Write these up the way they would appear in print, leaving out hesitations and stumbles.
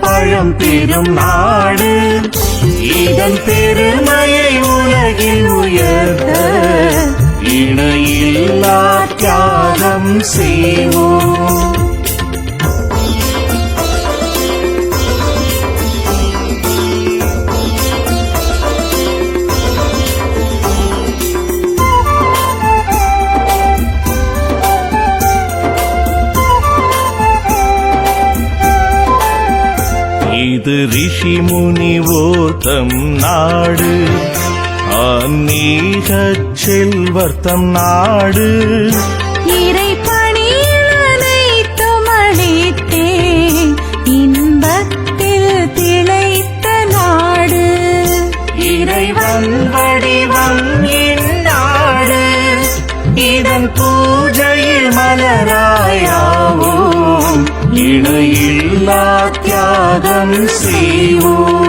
பழம் பெரும் நாடு, இதன் பெருமையை உலகில் உயர்த்த இணையில்லா தியாகம் செய்வோம். இது ரிஷி முனிவோர்த்தம் நாடு, ஆன்மீக செல்வர்த்தம் நாடு, இறை பணியில் அனைத்தும் அளித்தே இன்பத்தில் திளைத்த நாடு, இறைவன் வடிவம் இந்நாடு, இதன் பூஜையில் மலராயாவோம், இணையில்லா தியாகம் செய்வோம்.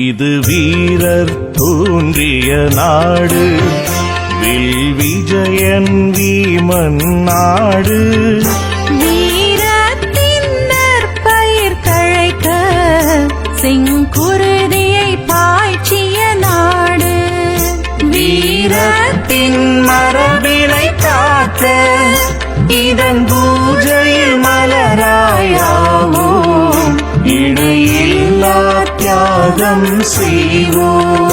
இது வீரர் தோன்றிய நாடு, வில் விஜயன் வீமன் நாடு, வீரத்தின் நற்பயிர் தழைக்க செங்குருதியை பாய்ச்சிய நாடு, வீரத்தின் மரபினை காக்க இதன் பூஜையில் மலராயாவோம், இணையில்லா தியாகம் செய்வோம்.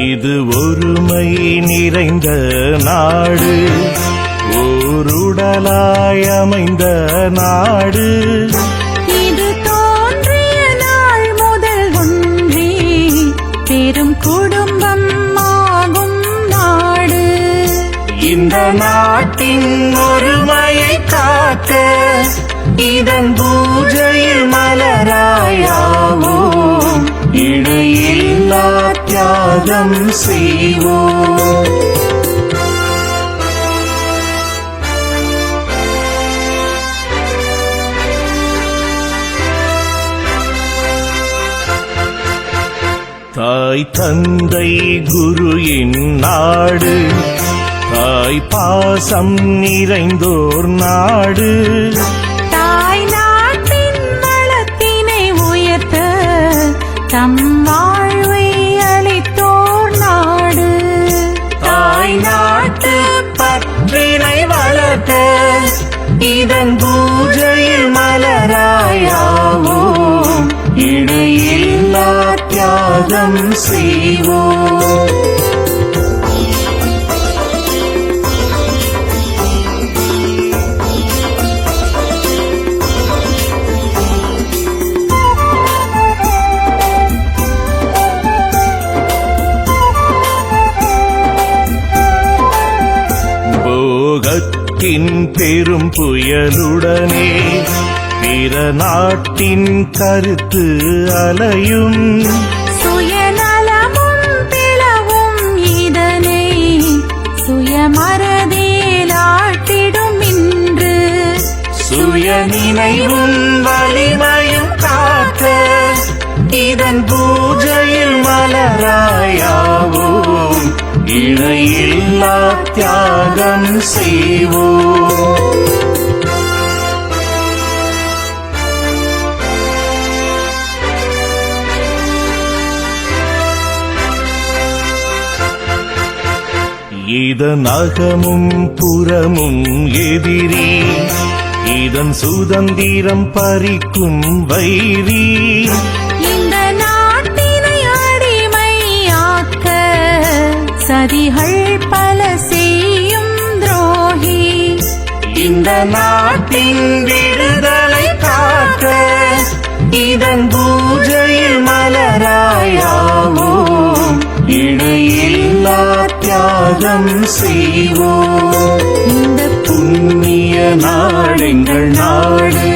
இது ஒருமை நிறைந்த நாடு, ஓருடலாய் அமைந்த நாடு, இது தோன்றிய நாள் முதல் ஒன்றி பெரும் குடும்பம் ஆகும் நாடு, இந்த நாட்டின் ஒருமையை காக்க இதன் பூஜையில் மலராயாவோம், இணையில்லா தியாகம் செய்வோம். தாய் தந்தை குருவின் நாடு, தாய் பாசம் நிறைந்தோர் நாடு, தாய் நாட்டின் வளத்தினை உயர்த்த தம் வாழ்வை அளித்தோர் நாடு, தாய் நாட்டு பற்றினை வளர்த்த இதன் பூஜையில் மலராயாவோம், இணையில்லா தியாகம் செய்வோம். போகத்தின் பெரும் புயலுடனே பிற நாட்டின் கருத்து அலையும், சுயநலமும் பிளவும் இதனை சுயமறதில் ஆட்டிடும் இன்று, சுயநினைவும் வலிமையும் காக்க இதன் பூஜையில் மலராயாவோம், இணையில்லா தியாகம் செய்வோம். இதன் அகமும் புறமும் எதிரி, இதன் சுதந்திரம் பறிக்கும் வைரி, இந்த நாட்டினை அடிமையாக்க சதிகள் பல செய்யும் துரோகி, இந்த நாட்டின் விடுதலை காக்க இதன் பூஜையில் மலராயாவோம், இணையில்லா தியாகம் செய்வோம். இந்த புண்ணிய நாடெங்கள் நாடு,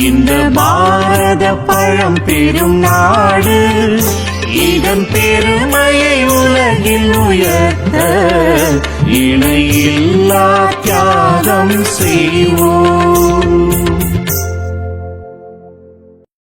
இந்த பாரத உன்னத பழம் பெரும் நாடு இதன் பெருமையை உலகில் உயர்த்த இணையில்லா தியாகம் செய்வோம்.